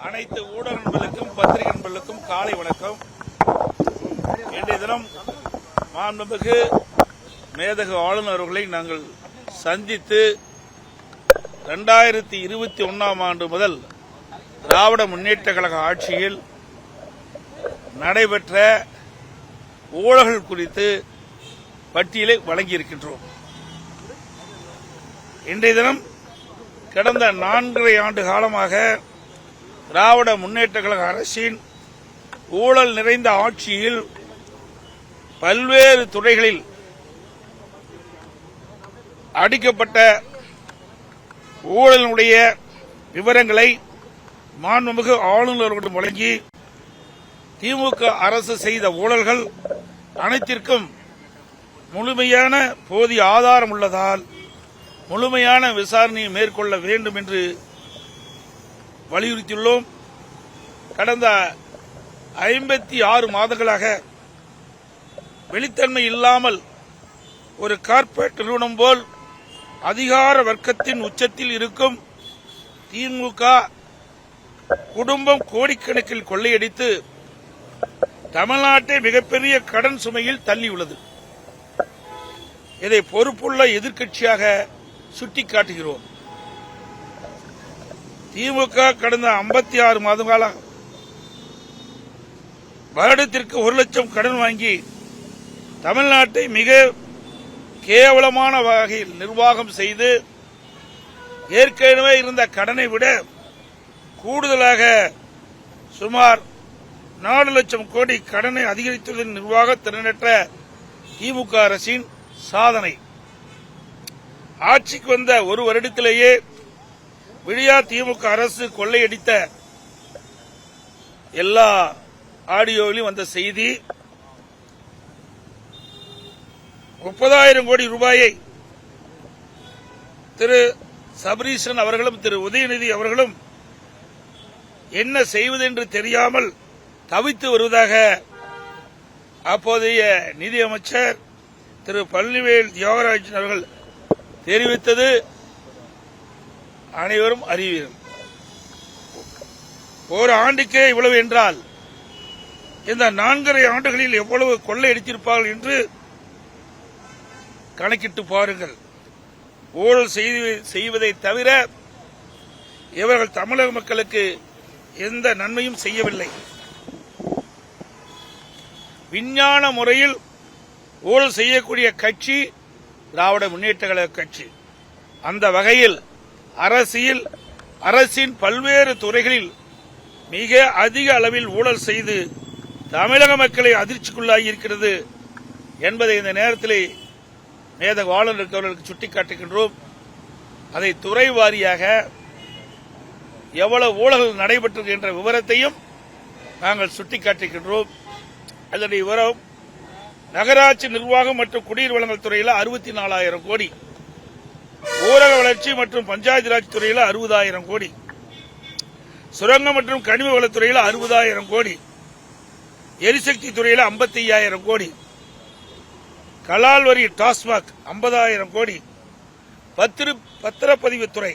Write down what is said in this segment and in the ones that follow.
அனைத்து ஊடக நண்பர்களுக்கும் பத்திரிகை நண்பர்களுக்கும் காலை வணக்கம். இன்றைய தினம் மாண்புமிகு மேதகு ஆளுநர் அவர்களை நாங்கள் சந்தித்து 2021ஆம் ஆண்டு முதல் திராவிட முன்னேற்ற கழக ஆட்சியில் நடைபெற்ற ஊழல்கள் குறித்து பட்டியலை வழங்கியிருக்கின்றோம். இன்றைய தினம் கடந்த 4.5 ஆண்டு காலமாக திராவிட முன்னேற்ற கழக அரசின் ஊழல் நிறைந்த ஆட்சியில் பல்வேறு துறைகளில் அடிக்கப்பட்ட ஊழலுடைய விவரங்களை மாண்புமிகு ஆளுநர்களிடம் வழங்கி திமுக அரசு செய்த ஊழல்கள் அனைத்திற்கும் முழுமையான போதிய ஆதாரம் உள்ளதால் முழுமையான விசாரணையை மேற்கொள்ள வேண்டும் என்று வலியுறுத்தியுள்ளோம். கடந்த 56 மாதங்களாக வெளித்தன்மை இல்லாமல் ஒரு கார்ப்பரேட் நிறுவனம் போல் அதிகார வர்க்கத்தின் உச்சத்தில் இருக்கும் திமுக குடும்பம் கோடிக்கணக்கில் கொள்ளையடித்து தமிழ்நாட்டை மிகப்பெரிய கடன் சுமையில் தள்ளியுள்ளது. இதை பொறுப்புள்ள எதிர்க்கட்சியாக சுட்டிக்காட்டுகிறோம். திமுக கடந்த 56 மாத கால வருடத்திற்கு 1 லட்சம் கடன் வாங்கி தமிழ்நாட்டை மிக கேவலமான வகையில் நிர்வாகம் செய்து ஏற்கனவே இருந்த கடனை விட கூடுதலாக சுமார் 4 லட்சம் கோடி கடனை அதிகரித்துள்ள நிர்வாக திறனற்ற திமுக அரசின் சாதனை. ஆட்சிக்கு வந்த ஒரு வருடத்திலேயே விடியா திமுக அரசு கொள்ளையடித்த எல்லா ஆடியோவிலும் வந்த செய்தி 30,000 கோடி ரூபாயை திரு சபரீசன் அவர்களும் திரு உதயநிதி அவர்களும் என்ன செய்வது என்று தெரியாமல் தவித்து வருவதாக அப்போதைய நிதியமைச்சர் திரு பழனிவேல் தியாகராஜன் அவர்கள் தெரிவித்தது அனைவரும் அறிவீர்கள். ஒரு ஆண்டுக்கே இவ்வளவு என்றால் இந்த 4.5 ஆண்டுகளில் எவ்வளவு கொள்ளையடித்திருப்பார்கள் என்று கணக்கிட்டு பாருங்கள். ஊழல் செய்வதை தவிர இவர்கள் தமிழக மக்களுக்கு எந்த நன்மையும் செய்யவில்லை. விஞ்ஞான முறையில் ஊழல் செய்யக்கூடிய கட்சி திராவிட முன்னேற்ற கழக கட்சி. அந்த வகையில் அரசின் பல்வேறு துறைகளில் மிக அதிக அளவில் ஊழல் செய்து தமிழக மக்களை அதிர்ச்சிக்குள்ளாகி இருக்கிறது என்பதை இந்த நேரத்தில் மேதகு ஆளுநர் அவர்களுக்கு சுட்டிக்காட்டுகின்றோம். அதை துறை வாரியாக எவ்வளவு ஊழல்கள் நடைபெற்றது என்ற விவரத்தையும் நாங்கள் சுட்டிக்காட்டுகின்றோம். அதனுடைய விவரம் நகராட்சி நிர்வாகம் மற்றும் குடிநீர் வழங்கல் துறையில் 64,000 கோடி, ஊரக வளர்ச்சி மற்றும் பஞ்சாயத்து ராஜ் துறையில் 60,000 கோடி, சுரங்கம் மற்றும் கனிம வளத்துறையில் 60,000 கோடி, எரிசக்தி துறையில் 55,000 கோடி, கலால் வரி டாஸ்மாக் 50,000 கோடி, பத்திரப்பதிவுத்துறை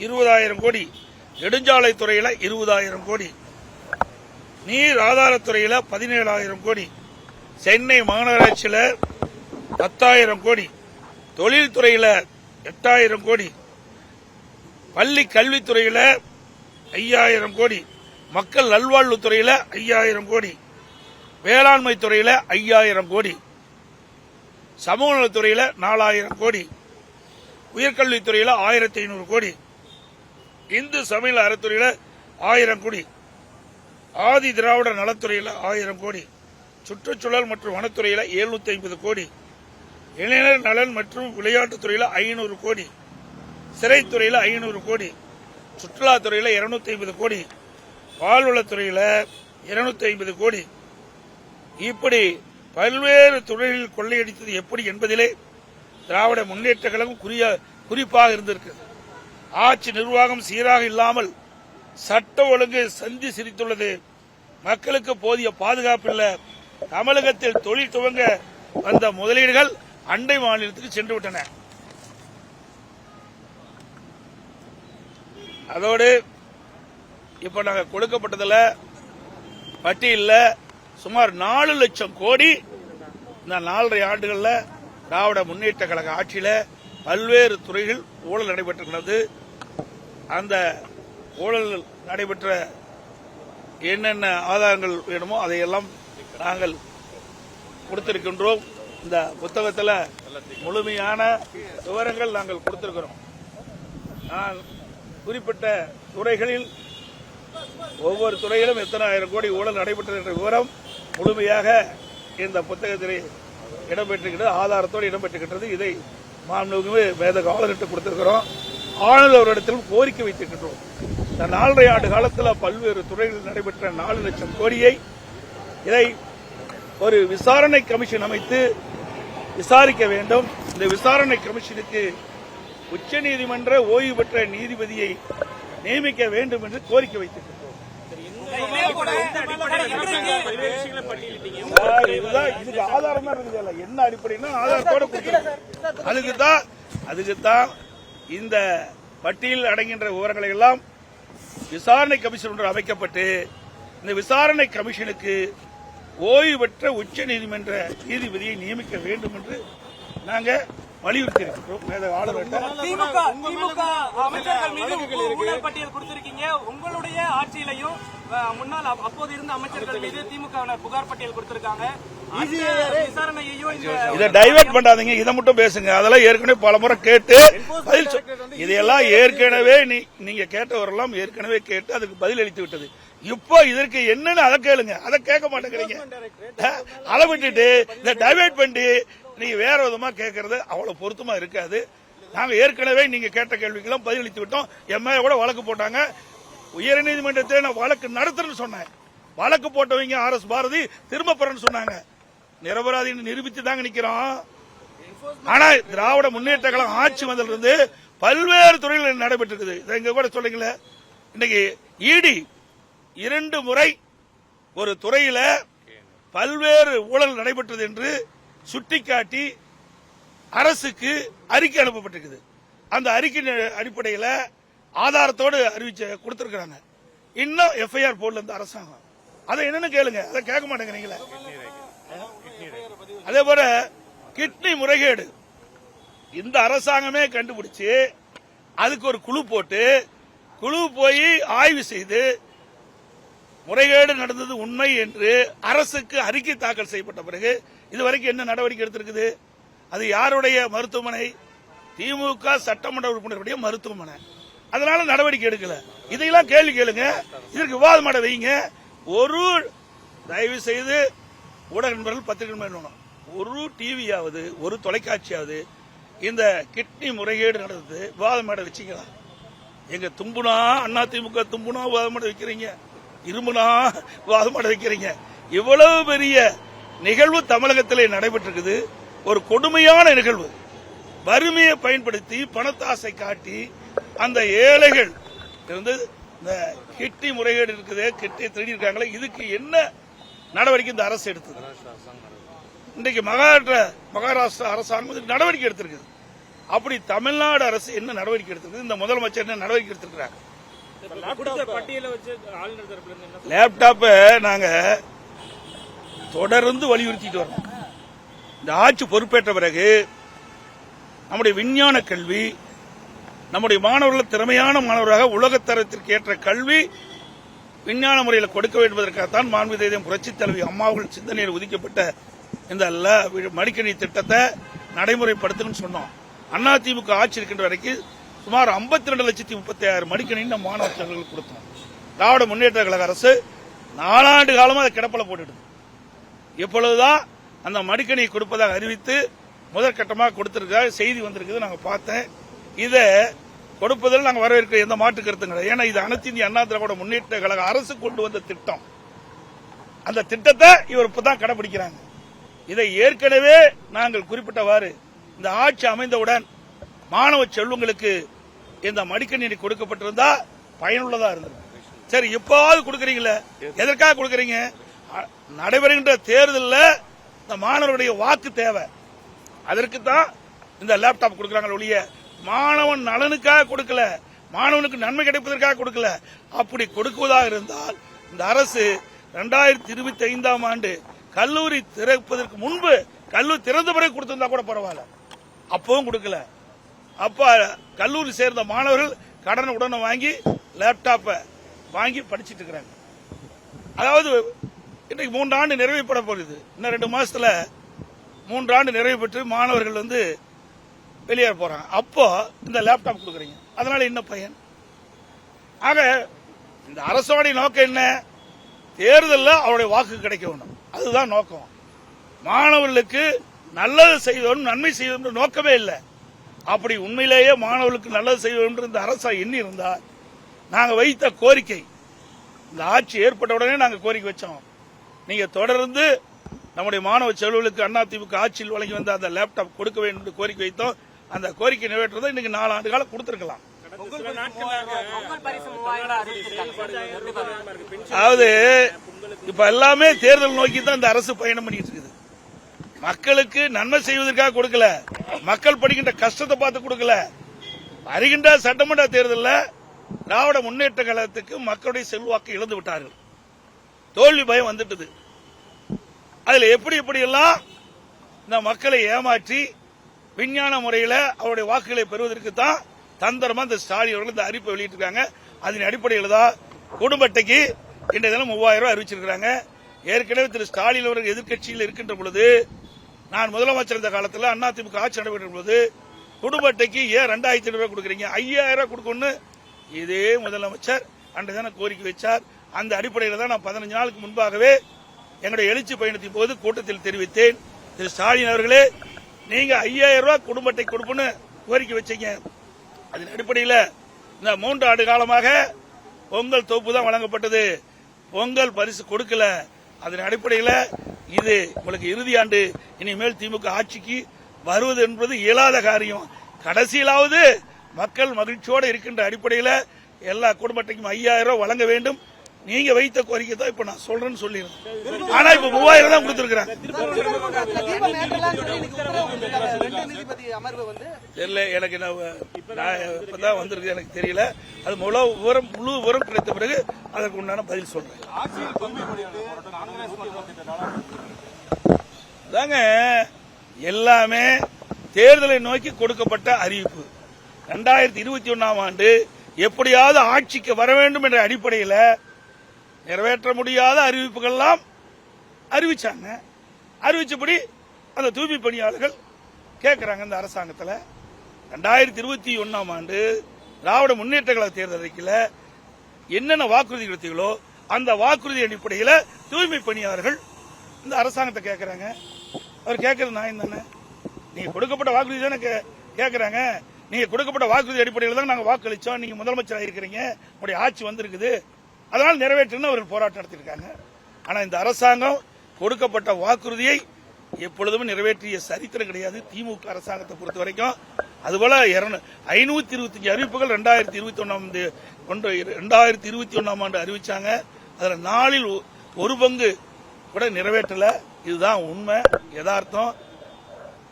20,000 கோடி, நெடுஞ்சாலை துறையில் 20,000 கோடி, நீர் ஆதாரத்துறையில் 17,000 கோடி, சென்னை மாநகராட்சியில் 10,000 கோடி, தொழில்துறையில் 8,000 கோடி, பள்ளி கல்வித்துறையில் 5,000 கோடி, மக்கள் நல்வாழ்வுத்துறையில் 5,000 கோடி, வேளாண்மை துறையில் 5,000 கோடி, சமூக நலத்துறையில் 4,000 கோடி, உயர்கல்வித்துறையில் 1,500 கோடி, இந்து சமய அறத்துறையில் 1,000 கோடி, ஆதி திராவிட நலத்துறையில் 1,000 கோடி, சுற்றுச்சூழல் மற்றும் வனத்துறையில் 750 கோடி, இளைஞர் நலன் மற்றும் விளையாட்டுத்துறையில் 500 கோடி, சிறைத்துறையில் 500 கோடி, சுற்றுலாத்துறையில் 250 கோடி, பால்வளத்துறையில் 250 கோடி, இப்படி பல்வேறு துறைகளில் கொள்ளையடித்தது எப்படி என்பதிலே திராவிட முன்னேற்ற கழகம் குறிப்பாக இருந்திருக்கிறது. ஆட்சி நிர்வாகம் சீராக இல்லாமல் சட்ட ஒழுங்கு சந்தி சிரித்துள்ளது. மக்களுக்கு போதிய பாதுகாப்பு இல்லை. தமிழகத்தில் தொழில் துவங்க வந்த முதலீடுகள் அண்டை மாநிலத்துக்கு சென்று விட்டன. அதோடு இப்ப நாங்க கொடுக்கப்பட்டதுல பட்டியலில் சுமார் 4 லட்சம் கோடி இந்த 4.5 ஆண்டுகள்ல திராவிட முன்னேற்ற கழக ஆட்சியில பல்வேறு துறைகள் ஊழல் நடைபெற்றிருக்கிறது. அந்த ஊழல் நடைபெற்ற என்னென்ன ஆதாரங்கள் வேணுமோ அதையெல்லாம் நாங்கள் கொடுத்திருக்கின்றோம். இந்த புத்தகத்தில் முழுமையான விவரங்கள் நாங்கள் கொடுத்திருக்கிறோம். நான் குறிப்பிட்ட துறைகளில் ஒவ்வொரு துறையிலும் எத்தனை ஆயிரம் கோடி ஊழல் நடைபெற்றது என்ற விவரம் முழுமையாக இந்த புத்தகத்தில் இடம்பெற்றிருக்கிறது, ஆதாரத்தோடு இடம்பெற்றிருக்கிறது. இதை மாண்புமிகு மேதகு ஆளுநருக்கு கொடுத்திருக்கிறோம். ஆளுநரிடத்திலும் கோரிக்கை வைத்திருக்கின்றோம். இந்த 4.5 ஆண்டு காலத்தில் பல்வேறு துறைகளில் நடைபெற்ற 4 லட்சம் கோடியை இதை ஒரு விசாரணை கமிஷன் அமைத்து விசாரிக்க வேண்டும். இந்த விசாரணை கமிஷனுக்கு உச்சநீதிமன்ற ஓய்வு பெற்ற நீதிபதியை நியமிக்க வேண்டும் என்று கோரிக்கை வைத்திருக்கின்றோம். இதுக்கு ஆதாரம் தான் இருக்குது. என்ன அடிப்படைன்னா ஆதாரத்தோட அதுக்குத்தான் இந்த பட்டியலில் அடங்குகின்ற விவரங்களை எல்லாம் விசாரணை கமிஷன் ஒன்று அமைக்கப்பட்டு இந்த விசாரணை கமிஷனுக்கு ஓய்வு பெற்ற உச்ச நீதிமன்ற நீதிபதியை நியமிக்க வேண்டும் என்று நாங்கள் வலியுறுத்தி இருக்கிறோம். திமுக அமைச்சர்கள் மீது ஊழல் பட்டியல் கொடுத்திருக்கீங்க. உங்களுடைய ஆட்சியிலையும் முன்னாள் அப்போது இருந்த அமைச்சர்கள் மீது திமுக புகார் பட்டியல் கொடுத்திருக்காங்க. இதை டைவர்ட் பண்ணாதீங்க, இதை மட்டும் பேசுங்க. அதெல்லாம் ஏற்கனவே பல முறை கேட்டு பதில் இதையெல்லாம் ஏற்கனவே நீங்க கேட்டவரெல்லாம் ஏற்கனவே கேட்டு அதுக்கு பதில் அளித்து விட்டது. இப்போ இதற்கு என்னன்னு அதை கேளுங்க, அதை கேட்க மாட்டேங்கிறீங்க. அதை விட்டுட்டு இதை டைவர்ட் பண்ணி நீங்க வேற விதமா கேட்கறது அவ்வளவு பொருத்தமா இருக்காது. நாங்க ஏற்கனவே நீங்க கேட்ட கேள்விக்கெல்லாம் பதில் அளித்து விட்டோம். என் மேல கூட வழக்கு போட்டாங்க. உயர்நீதிமன்றத்தில் நான் வழக்கு நடத்துறேன்னு சொன்னேன். வழக்கு போட்டவங்க RS பாரதி திரும்ப பெறன்னு சொன்னாங்க. நிரபராதின்னு நிரூபித்து தாங்க நிக்கிறோம். ஆனா திராவிட முன்னேற்ற கழகம் ஆட்சி வந்ததிலிருந்து பல்வேறு துறைகள் நடைபெற்றிருக்குது. இங்க கூட சொல்லுங்களே, இன்னைக்கு ED 2 முறை ஒரு துறையில பல்வேறு ஊழல் நடைபெற்றது என்று சுட்டிக்காட்டி அரசுக்கு அறிக்கை அனுப்பப்பட்டிருக்குது. அந்த அறிக்கை அடிப்படையில் ஆதாரத்தோடு அறிவிச்சு கொடுத்திருக்கிறாங்க. இன்னும் FIR போடல இந்த அரசாங்கம். அதை என்னன்னு கேளுங்க, அதை கேட்க மாட்டேங்கிறீங்களே. அதே போல கிட்னி முறைகேடு இந்த அரசாங்கமே கண்டுபிடிச்சு அதுக்கு ஒரு குழு போட்டு குழு போய் ஆய்வு செய்து முறைகேடு நடந்தது உண்மை என்று அரசுக்கு அறிக்கை தாக்கல் செய்யப்பட்ட பிறகு இதுவரைக்கும் என்ன நடவடிக்கை எடுத்திருக்குது? அது யாருடைய மருத்துவமனை? திமுக சட்டமன்ற உறுப்பினருடைய மருத்துவமனை. அதனால நடவடிக்கை எடுக்கல. இதையெல்லாம் கேள்வி கேளுங்க, இதற்கு விவாதம் மாட வைங்க. ஒரு தயவு செய்து ஊடக நண்பர்கள் பத்திரிகை வேணும், ஒரு டிவியாவது ஒரு தொலைக்காட்சியாவது இந்த கிட்னி முறைகேடு நடந்தது விவாதம் மாட வச்சுக்கலாம். எங்க தும்புனா அதிமுக தும்புனா விவாதம் மாட வைக்கிறீங்க, இருமுனா விவாதம் மாட வைக்கிறீங்க. இவ்வளவு பெரிய நிகழ்வு தமிழகத்திலே நடைபெற்றிருக்குது. ஒரு கொடுமையான நிகழ்வு. வறுமையை பயன்படுத்தி பணத்தாசை காட்டி அந்த ஏழைகள் இருந்து இந்த கிட்னி முறைகேடு இருக்குது, கிட்னி திருடி இருக்காங்களே, இதுக்கு என்ன நடவடிக்கை இந்த அரசு எடுத்தது? இன்றைக்கு மகாராஷ்டிரா அரசாங்கம் நடவடிக்கை எடுத்திருக்கு. அப்படி தமிழ்நாடு அரசு என்ன நடவடிக்கை எடுத்திருக்கு? இந்த முதலமைச்சர் என்ன நடவடிக்கை எடுத்திருக்கிறார்? லேப்டாப்பை நாங்க தொடர்ந்து வலியுறுத்திட்டு வரோம். இந்த ஆட்சி பொறுப்பேற்ற பிறகு நம்முடைய விஞ்ஞான கல்வி, நம்முடைய மாணவர்கள் திறமையான மாணவராக உலகத்தரத்திற்கு ஏற்ற கல்வி விஞ்ஞான முறையில் கொடுக்க வேண்டுவதற்காகத்தான் மாண்புமிகு புரட்சித் தலைவி அம்மாவுகள் சிந்தனையில் ஒதுக்கப்பட்ட இந்த மடிக்கணி திட்டத்தை நடைமுறைப்படுத்தணும்னு சொன்னோம். அதிமுக ஆட்சி இருக்கின்ற வரைக்கும் சுமார் 52,36,000 மடிக்கணி மாணவர்களுக்கு கொடுத்தோம். திராவிட முன்னேற்ற கழக அரசு 4 ஆண்டு காலமா அதை கிடப்பல போட்டுடுது. இப்பொழுதுதான் அந்த மடிக்கணியை கொடுப்பதாக அறிவித்து முதற்கட்டமாக கொடுத்திருக்க செய்தி வந்திருக்குது. நாங்கள் பார்த்தேன். இதை கொடுப்பதில் நாங்கள் வரவேற்கிற எந்த மாற்று கருத்துங்க. ஏன்னா இது அனைத்து இந்திய அண்ணா திராவிட முன்னேற்ற கழக அரசு கொண்டு வந்த திட்டம். அந்த திட்டத்தை இவர் இப்பதான் கடைபிடிக்கிறாங்க. இதை ஏற்கனவே நாங்கள் குறிப்பிட்டவாறு இந்த ஆட்சி அமைந்தவுடன் மாணவ செல்வங்களுக்கு இந்த மடிக்கணினி கொடுக்கப்பட்டிருந்தா பயனுள்ளதா இருந்தது. சரி, இப்போது கொடுக்கறீங்களே, எதற்காக கொடுக்கறீங்க? நடைபெறுகின்ற தேர்தலில் இந்த மாணவருடைய வாக்கு தேவை, அதற்கு தான் இந்த லேப்டாப் கொடுக்கறாங்க ஒழிய மாணவன் நலனுக்காக கொடுக்கல. மாணவனுக்கு நன்மை கிடைப்பதற்காக கொடுக்கல. அப்படி கொடுக்குவதாக இருந்தால் இந்த அரசு 2025ஆம் ஆண்டு கல்லூரி திறப்பதற்கு முன்பு கல்லூரி திறந்த பிறகு கொடுத்திருந்தா கூட பரவாயில்ல. அப்பவும் கொடுக்கல. அப்ப கல்லூரி சேர்ந்த மாணவர்கள் கடனை உடனே வாங்கி லேப்டாப்பை வாங்கி படிச்சிட்டு இருக்கிறாங்க. அதாவது இன்றைக்கு 3 ஆண்டு நிறைவுபட போகுது. இன்னும் 2 மாசத்துல 3 ஆண்டு நிறைவு பெற்று மாணவர்கள் வெளியேற போறாங்க. அப்போ இந்த லேப்டாப் கொடுக்குறீங்க, அதனால என்ன பயன்? ஆக இந்த அரசோடைய நோக்கம் என்ன? தேர்தலில் அவருடைய வாக்கு கிடைக்க வேண்டும், அதுதான் நோக்கம். மாணவர்களுக்கு நல்லது செய்வோம், நன்மை செய்வோம் நோக்கமே இல்லை. அப்படி உண்மையிலேயே மாணவர்களுக்கு நல்லது செய்வோம் இந்த அரசா எண்ணி இருந்தால் நாங்க வைத்த கோரிக்கை, இந்த ஆட்சி ஏற்பட்ட உடனே நாங்க கோரிக்கை வச்சோம், நீங்க தொடர்ந்து நம்முடைய மாணவ செல்வர்களுக்கு அதிமுக ஆட்சியில் வழங்கி வந்த அந்த லேப்டாப் கொடுக்க வேண்டும் என்று கோரிக்கை வைத்தோம். அந்த கோரிக்கை நிறைவேற்றதை இன்னைக்கு 4 ஆண்டு காலம் கொடுத்திருக்கலாம். அதாவது இப்ப எல்லாமே தேர்தல் நோக்கி தான் இந்த அரசு பயணம் பண்ணிட்டு இருக்குது. மக்களுக்கு நன்மை செய்வதற்காக கொடுக்கல, மக்கள் படிக்கின்ற கஷ்டத்தை பார்த்து கொடுக்கல. வருகின்ற சட்டமன்ற தேர்தலில் திராவிட முன்னேற்ற கழகத்துக்கு மக்களுடைய செல்வாக்கு இழந்து விட்டார்கள், தோல்வி பயம் வந்துட்டது. அதுல எப்படி எல்லாம் இந்த மக்களை ஏமாற்றி விஞ்ஞான முறையில் அவருடைய வாக்குகளை பெறுவதற்கு தான் தந்திரமா இந்த ஸ்டாலின் அவர்கள் இந்த அறிவிப்பை வெளியிட்டிருக்காங்க. அதன் அடிப்படையில் தான் குடும்ப அட்டைக்கு இன்றைய தினம் 3000 ரூபாய் அறிவிச்சிருக்காங்க. ஏற்கனவே திரு ஸ்டாலின் அவர்கள் எதிர்க்கட்சியில் இருக்கின்ற பொழுது, நான் முதலமைச்சர் இருந்த காலத்தில் அதிமுக ஆட்சி நடைபெற்ற பொழுது குடும்ப அட்டைக்கு ஏன் 2500 ரூபாய் கொடுக்குறீங்க, 5000 ரூபாய் கொடுக்கணும்னு இதே முதலமைச்சர் அன்றைய தினம் கோரிக்கை வச்சார். அந்த அடிப்படையில் தான் நான் 15 நாளுக்கு முன்பாகவே எங்களுடைய எழுச்சி பயணத்தின் போது கூட்டத்தில் தெரிவித்தேன், திரு ஸ்டாலின் அவர்களே நீங்க 5000 ரூபாய் குடும்ப அட்டை கொடுப்புன்னு கோரிக்கை வச்சீங்க. அதன் அடிப்படையில் இந்த 3 ஆண்டு காலமாக பொங்கல் தொகுப்பு தான் வழங்கப்பட்டது, பொங்கல் பரிசு கொடுக்கல. அதன் அடிப்படையில் இது உங்களுக்கு இறுதி ஆண்டு, இனிமேல் திமுக ஆட்சிக்கு வருவது என்பது இயலாத காரியம். கடைசியிலாவது மக்கள் மகிழ்ச்சியோடு இருக்கின்ற அடிப்படையில் எல்லா குடும்ப அட்டைக்கும் 5000 ரூபாய் வழங்க வேண்டும். நீங்க வைத்த கோரிக்கை தான் இப்ப நான் சொல்றேன்னு சொல்லிருக்கேன். ஆனா இப்ப 3000 தான் கொடுத்திருக்காங்க. தெரியல எனக்கு, இப்பதான் வந்திருக்கு, எனக்கு தெரியல. அது முழு விவரம் கிடைத்த பிறகு அதற்கு உண்டான பதில் சொல்றேன். தாங்க எல்லாமே தேர்தலை நோக்கி கொடுக்கப்பட்ட அறிவிப்பு. 2021ஆம் ஆண்டு எப்படியாவது ஆட்சிக்கு வர வேண்டும் என்ற அடிப்படையில் நிறைவேற்ற முடியாத அறிவிப்புகள் எல்லாம் அறிவிச்சாங்க. அறிவிச்சபடி அந்த தூய்மை பணியாளர்கள் கேட்கிறாங்க இந்த அரசாங்கத்தில். 2021ஆம் ஆண்டு திராவிட முன்னேற்ற கழக தேர்தல் அறிக்கையில் என்னென்ன வாக்குறுதி கொடுத்தீங்களோ அந்த வாக்குறுதி அடிப்படையில் தூய்மை பணியாளர்கள் இந்த அரசாங்கத்தை கேட்கிறாங்க. அவர் கேட்கறது நியாயம் தானே? நீங்க கொடுக்கப்பட்ட வாக்குறுதி தானே கேட்கிறாங்க. நீங்க கொடுக்கப்பட்ட வாக்குறுதி அடிப்படையில் தான் நாங்க வாக்களிச்சோம், நீங்க முதலமைச்சராக இருக்கிறீங்க, உங்களுடைய ஆட்சி வந்திருக்குது, அதனால் நிறைவேற்றணும் அவர்கள் போராட்டம் நடத்திருக்காங்க. ஆனா இந்த அரசாங்கம் கொடுக்கப்பட்ட வாக்குறுதியை எப்பொழுதுமே நிறைவேற்றிய சரித்திரம் கிடையாது திமுக அரசாங்கத்தை பொறுத்த வரைக்கும். அதுபோல 525 அறிவிப்புகள் 2021ஆம் ஆண்டு அறிவிச்சாங்க. அதுல 4இல் 1 பங்கு கூட நிறைவேற்றல. இதுதான் உண்மை, யதார்த்தம்.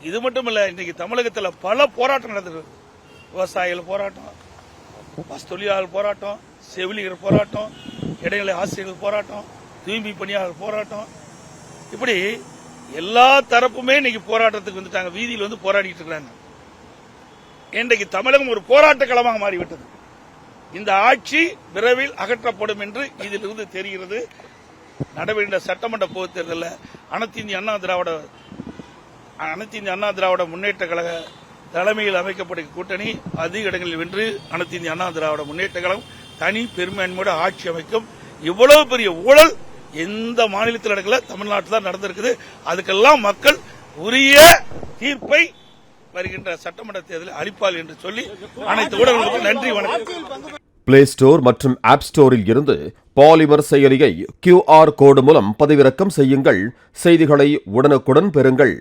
இது மட்டும் இல்ல, இன்னைக்கு தமிழகத்தில் பல போராட்டம் நடந்திருக்கு. விவசாயிகள் போராட்டம், பஸ் தொழிலாளர் போராட்டம், செவிலியர் போராட்டம், இடைநிலை ஆசிரியர்கள் போராட்டம், தூய்மை பணியாளர் போராட்டம், இப்படி எல்லா தரப்புமே இன்னைக்கு போராட்டத்துக்கு வந்துட்டாங்க, வீதியில் போராடிட்டு இருக்காங்க. இன்றைக்கு தமிழகம் ஒரு போராட்ட களமாக மாறிவிட்டது. இந்த ஆட்சி விரைவில் அகற்றப்படும் என்று இதிலிருந்து தெரிகிறது. நடைபெறுகின்ற சட்டமன்ற பொதுத் தேர்தலில் அனைத்து இந்திய அண்ணா திராவிட முன்னேற்ற கழக தலைமையில் அமைக்கப்பட்ட கூட்டணி அதிக இடங்களில் வென்று அனைத்து இந்திய அண்ணா திராவிட முன்னேற்ற கழகம் தனி பெரும்பான்மையோட ஆட்சி அமைக்கும். இவ்வளவு பெரிய ஊழல் எந்த மாநிலத்தில் நடக்கல, தமிழ்நாட்டில் தான் நடந்திருக்குது. அதுக்கெல்லாம் மக்கள் உரிய தீர்ப்பை வருகின்ற சட்டமன்ற தேர்தலில் அளிப்பால் என்று சொல்லி அனைத்து ஊடகங்களுக்கும் நன்றி, வணக்கம். பிளே ஸ்டோர் மற்றும் ஆப் ஸ்டோரில் இருந்து பாலிமர் செயலியை QR கோடு மூலம் பதிவிறக்கம் செய்யுங்கள். செய்திகளை உடனுக்குடன் பெறுங்கள்.